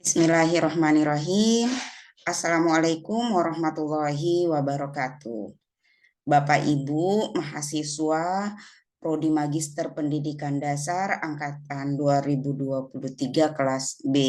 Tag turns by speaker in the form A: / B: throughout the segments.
A: Bismillahirrahmanirrahim. Assalamualaikum warahmatullahi wabarakatuh. Bapak Ibu mahasiswa Prodi Magister Pendidikan Dasar angkatan 2023 kelas B,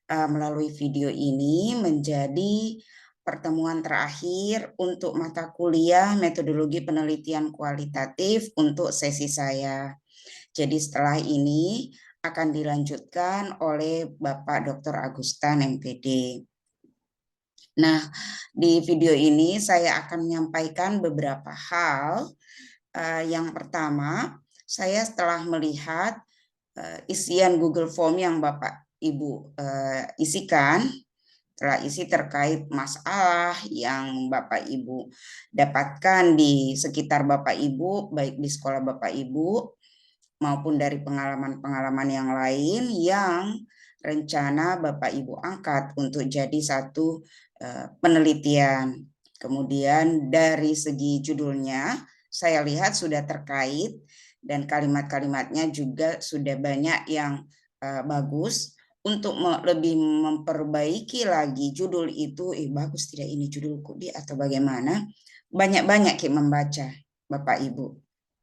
A: melalui video ini menjadi pertemuan terakhir untuk mata kuliah metodologi penelitian kualitatif untuk sesi saya. Jadi setelah ini akan dilanjutkan oleh Bapak Dr. Agustan MPD. Nah, di video ini saya akan menyampaikan beberapa hal. Yang pertama, saya setelah melihat isian Google Form yang Bapak Ibu isikan, telah isi terkait masalah yang Bapak Ibu dapatkan di sekitar Bapak Ibu, baik di sekolah Bapak Ibu maupun dari pengalaman-pengalaman yang lain yang rencana Bapak Ibu angkat untuk jadi satu penelitian. Kemudian dari segi judulnya saya lihat sudah terkait dan kalimat-kalimatnya juga sudah banyak yang bagus. Untuk lebih memperbaiki lagi judul itu, bagus tidak ini judulku di atau bagaimana? Banyak-banyak membaca Bapak Ibu,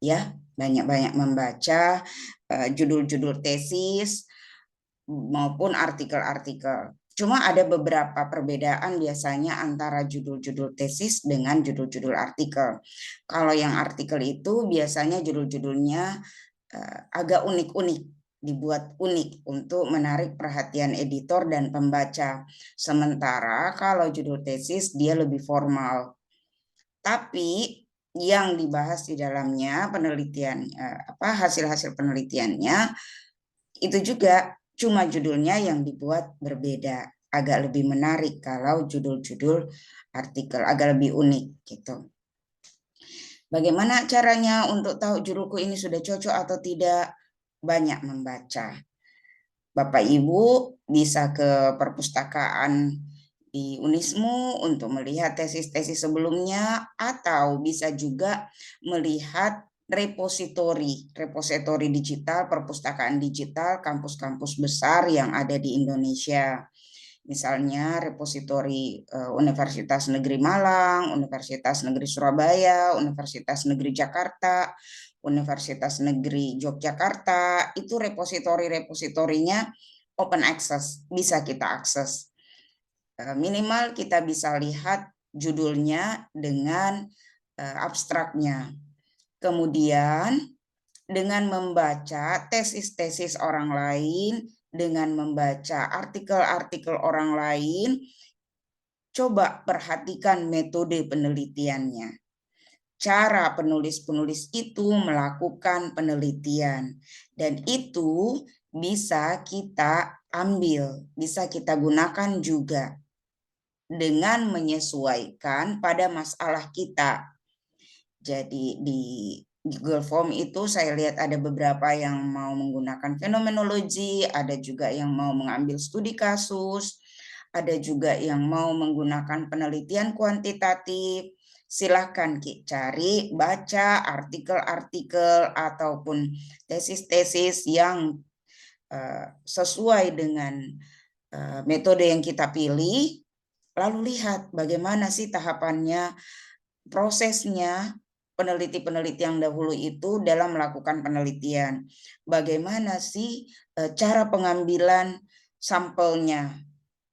A: ya, banyak-banyak membaca judul-judul tesis maupun artikel-artikel. Cuma ada beberapa perbedaan biasanya antara judul-judul tesis dengan judul-judul artikel. Kalau yang artikel itu biasanya judul-judulnya agak unik-unik, dibuat unik untuk menarik perhatian editor dan pembaca. Sementara kalau judul tesis dia lebih formal. Tapi yang dibahas di dalamnya penelitian hasil-hasil penelitiannya itu juga cuma judulnya yang dibuat berbeda, agak lebih menarik kalau judul-judul artikel agak lebih unik gitu. Bagaimana caranya untuk tahu judulku ini sudah cocok atau tidak? Banyak membaca. Bapak Ibu bisa ke perpustakaan di Unismu untuk melihat tesis-tesis sebelumnya, atau bisa juga melihat repositori digital, perpustakaan digital, kampus-kampus besar yang ada di Indonesia. Misalnya repositori Universitas Negeri Malang, Universitas Negeri Surabaya, Universitas Negeri Jakarta, Universitas Negeri Yogyakarta, itu repositorinya open access, bisa kita akses. Minimal kita bisa lihat judulnya dengan abstraknya. Kemudian dengan membaca tesis-tesis orang lain, dengan membaca artikel-artikel orang lain, coba perhatikan metode penelitiannya. Cara penulis-penulis itu melakukan penelitian, dan itu bisa kita ambil, bisa kita gunakan juga dengan menyesuaikan pada masalah kita. Jadi di Google Form itu saya lihat ada beberapa yang mau menggunakan fenomenologi, ada juga yang mau mengambil studi kasus, ada juga yang mau menggunakan penelitian kuantitatif. Silahkan cari, baca artikel-artikel ataupun tesis-tesis yang sesuai dengan metode yang kita pilih, lalu lihat bagaimana sih tahapannya, prosesnya peneliti-peneliti yang dahulu itu dalam melakukan penelitian. Bagaimana sih cara pengambilan sampelnya?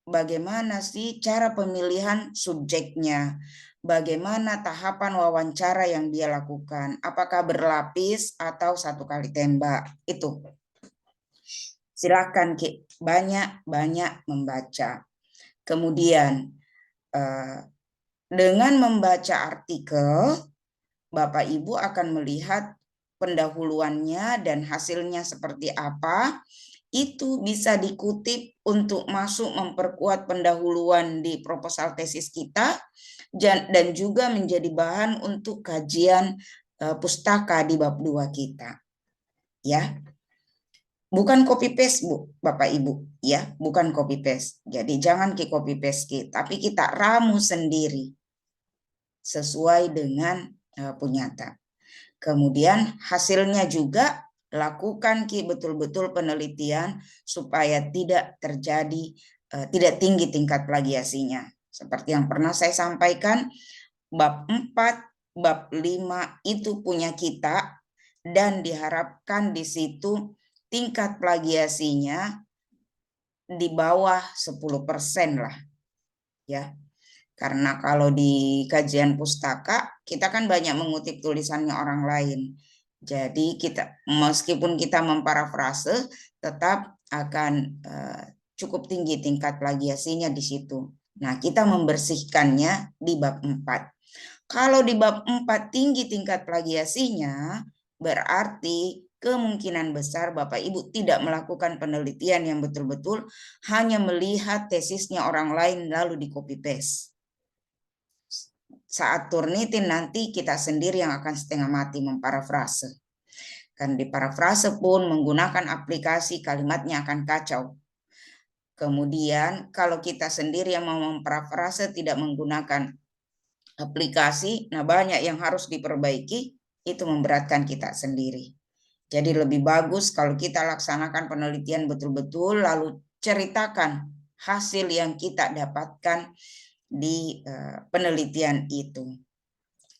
A: Bagaimana sih cara pemilihan subjeknya? Bagaimana tahapan wawancara yang dia lakukan? Apakah berlapis atau satu kali tembak? Itu. Silakan banyak-banyak membaca. Kemudian dengan membaca artikel, Bapak Ibu akan melihat pendahuluannya dan hasilnya seperti apa. Itu bisa dikutip untuk masuk memperkuat pendahuluan di proposal tesis kita dan juga menjadi bahan untuk kajian pustaka di bab 2 kita. Ya. Bukan copy paste, Bu, Bapak Ibu, ya, bukan copy paste. Jadi jangan copy paste, tapi kita ramu sendiri sesuai dengan punyata. Kemudian hasilnya juga lakukan Ki betul-betul penelitian supaya tidak terjadi tidak tinggi tingkat plagiasinya. Seperti yang pernah saya sampaikan, bab 4, bab 5 itu punya kita, dan diharapkan di situ tingkat plagiasinya di bawah 10% lah ya. Karena kalau di kajian pustaka kita kan banyak mengutip tulisannya orang lain. Jadi kita meskipun kita memparafrase tetap akan cukup tinggi tingkat plagiasinya di situ. Nah, kita membersihkannya di bab 4. Kalau di bab 4 tinggi tingkat plagiasinya, berarti kemungkinan besar Bapak Ibu tidak melakukan penelitian yang betul-betul, hanya melihat tesisnya orang lain lalu di copy paste. Saat Turnitin nanti kita sendiri yang akan setengah mati memparafrase. Kan di parafrase pun menggunakan aplikasi kalimatnya akan kacau. Kemudian kalau kita sendiri yang mau memparafrase tidak menggunakan aplikasi, nah banyak yang harus diperbaiki, itu memberatkan kita sendiri. Jadi lebih bagus kalau kita laksanakan penelitian betul-betul, lalu ceritakan hasil yang kita dapatkan di penelitian itu.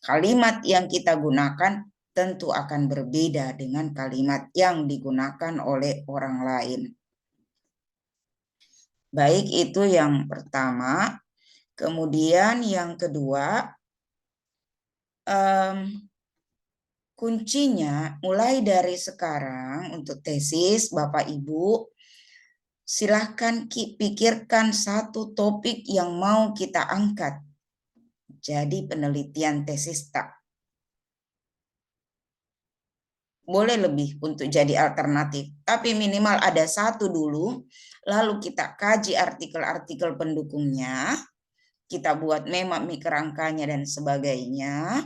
A: Kalimat yang kita gunakan tentu akan berbeda dengan kalimat yang digunakan oleh orang lain. Baik, itu yang pertama. Kemudian yang kedua, kuncinya mulai dari sekarang untuk tesis Bapak Ibu, silahkan pikirkan satu topik yang mau kita angkat. Jadi penelitian tesis tak. Boleh lebih untuk jadi alternatif, tapi minimal ada satu dulu, lalu kita kaji artikel-artikel pendukungnya, kita buat meme kerangkanya dan sebagainya,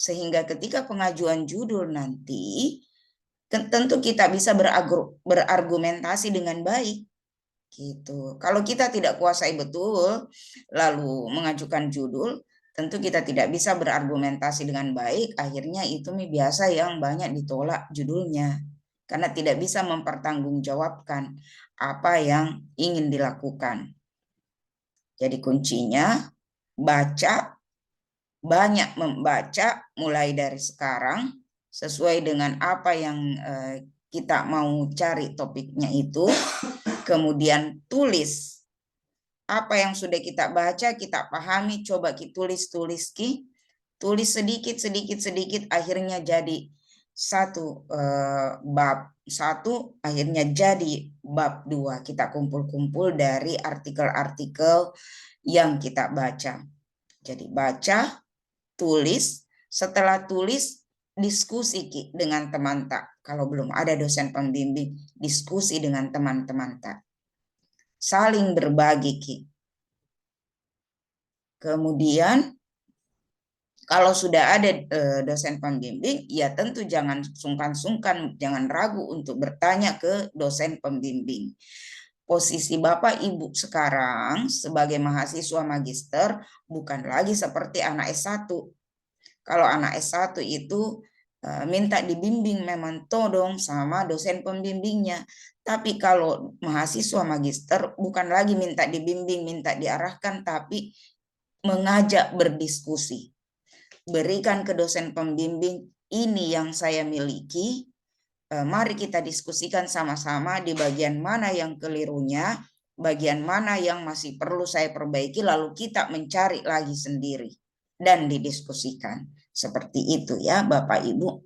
A: sehingga ketika pengajuan judul nanti, tentu kita bisa berargumentasi dengan baik. Gitu. Kalau kita tidak kuasai betul, lalu mengajukan judul, tentu kita tidak bisa berargumentasi dengan baik. Akhirnya itu biasa yang banyak ditolak judulnya, karena tidak bisa mempertanggungjawabkan apa yang ingin dilakukan. Jadi kuncinya baca, banyak membaca mulai dari sekarang sesuai dengan apa yang kita mau cari topiknya itu. Kemudian tulis apa yang sudah kita baca, kita pahami, coba kita tulis tulis sedikit, akhirnya jadi satu bab 1, akhirnya jadi bab 2. Kita kumpul-kumpul dari artikel-artikel yang kita baca. Jadi baca, tulis, setelah tulis diskusi dengan teman tak. Kalau belum ada dosen pembimbing, diskusi dengan teman-teman tak. Saling berbagi Ki. Kemudian kalau sudah ada dosen pembimbing, ya tentu jangan sungkan-sungkan, jangan ragu untuk bertanya ke dosen pembimbing. Posisi Bapak Ibu sekarang sebagai mahasiswa magister bukan lagi seperti anak S1. Kalau anak S1 itu minta dibimbing memang todong sama dosen pembimbingnya. Tapi kalau mahasiswa magister bukan lagi minta dibimbing, minta diarahkan, tapi mengajak berdiskusi. Berikan ke dosen pembimbing, ini yang saya miliki, mari kita diskusikan sama-sama di bagian mana yang kelirunya, bagian mana yang masih perlu saya perbaiki, lalu kita mencari lagi sendiri dan didiskusikan. Seperti itu ya Bapak Ibu.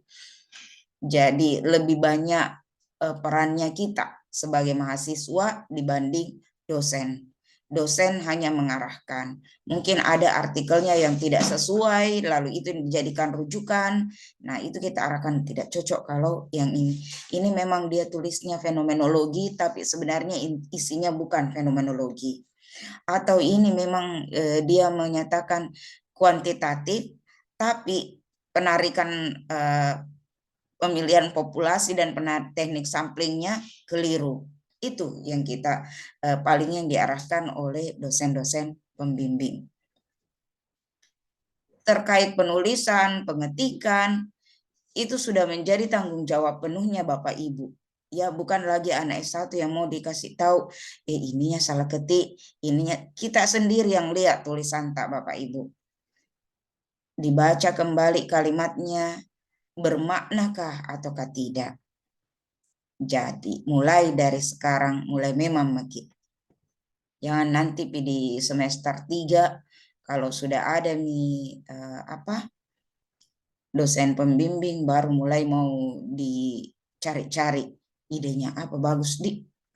A: Jadi lebih banyak perannya kita sebagai mahasiswa dibanding dosen. Dosen hanya mengarahkan. Mungkin ada artikelnya yang tidak sesuai, lalu itu dijadikan rujukan. Nah, itu kita arahkan tidak cocok kalau yang ini. Ini memang dia tulisnya fenomenologi, tapi sebenarnya isinya bukan fenomenologi. Atau ini memang dia menyatakan kuantitatif, tapi penarikan pemilihan populasi dan teknik samplingnya keliru. Itu yang kita paling yang diarahkan oleh dosen-dosen pembimbing. Terkait penulisan, pengetikan, itu sudah menjadi tanggung jawab penuhnya Bapak Ibu. Ya, bukan lagi anak S1 yang mau dikasih tahu, ininya salah ketik, ininya kita sendiri yang lihat tulisan tak Bapak Ibu. Dibaca kembali kalimatnya, bermaknakah ataukah tidak. Jadi mulai dari sekarang, mulai memang Maki. Jangan nanti di semester 3 kalau sudah ada nih dosen pembimbing baru mulai mau dicari-cari idenya apa bagus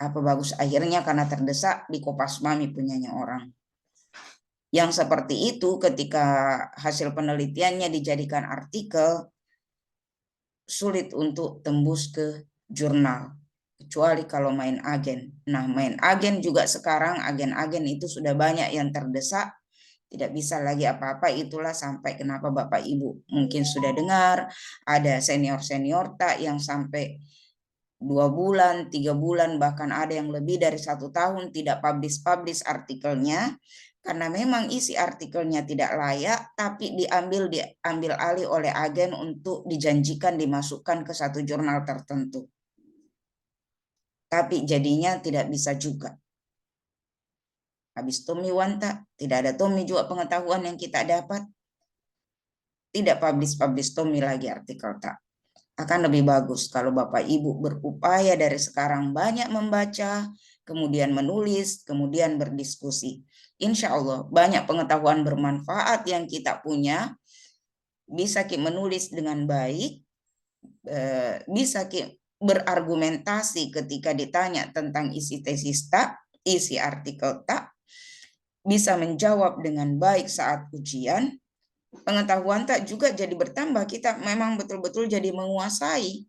A: apa bagus, akhirnya karena terdesak di kopas mami punyanya orang. Yang seperti itu ketika hasil penelitiannya dijadikan artikel, sulit untuk tembus ke jurnal kecuali kalau main agen. Nah, main agen juga sekarang agen-agen itu sudah banyak yang terdesak, tidak bisa lagi apa-apa. Itulah sampai kenapa Bapak Ibu mungkin sudah dengar ada senior-senior tak yang sampai 2 bulan, 3 bulan, bahkan ada yang lebih dari 1 tahun tidak publish artikelnya, karena memang isi artikelnya tidak layak, tapi diambil alih oleh agen untuk dijanjikan dimasukkan ke satu jurnal tertentu. Tapi jadinya tidak bisa juga. Habis Tommy Wanta, tidak ada Tommy juga pengetahuan yang kita dapat. Tidak publish Tommy lagi artikel tak. Akan lebih bagus kalau Bapak Ibu berupaya dari sekarang banyak membaca, kemudian menulis, kemudian berdiskusi. Insya Allah banyak pengetahuan bermanfaat yang kita punya, bisa kita menulis dengan baik, bisa kita berargumentasi ketika ditanya tentang isi tesis tak, isi artikel tak, bisa menjawab dengan baik saat ujian. Pengetahuan tak juga jadi bertambah, kita memang betul-betul jadi menguasai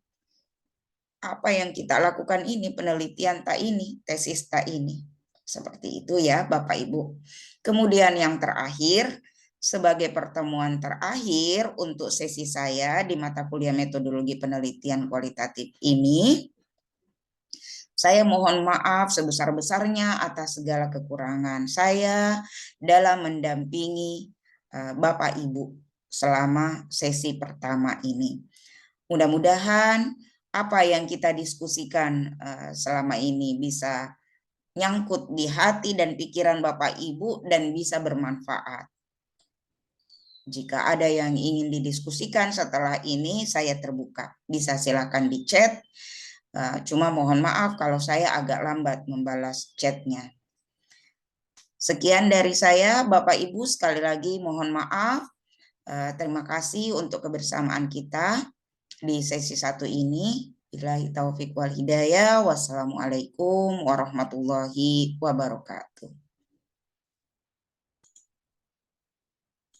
A: apa yang kita lakukan ini, penelitian tak ini, tesis tak ini. Seperti itu ya Bapak Ibu. Kemudian yang terakhir, sebagai pertemuan terakhir untuk sesi saya di mata kuliah metodologi penelitian kualitatif ini, saya mohon maaf sebesar-besarnya atas segala kekurangan saya dalam mendampingi Bapak Ibu selama sesi pertama ini. Mudah-mudahan apa yang kita diskusikan selama ini bisa nyangkut di hati dan pikiran Bapak Ibu dan bisa bermanfaat. Jika ada yang ingin didiskusikan setelah ini, saya terbuka. Bisa silakan di chat. Cuma mohon maaf kalau saya agak lambat membalas chatnya. Sekian dari saya, Bapak Ibu, sekali lagi mohon maaf. Terima kasih untuk kebersamaan kita di sesi 1 ini. Billahi taufiq wal hidayah. Wassalamualaikum warahmatullahi wabarakatuh.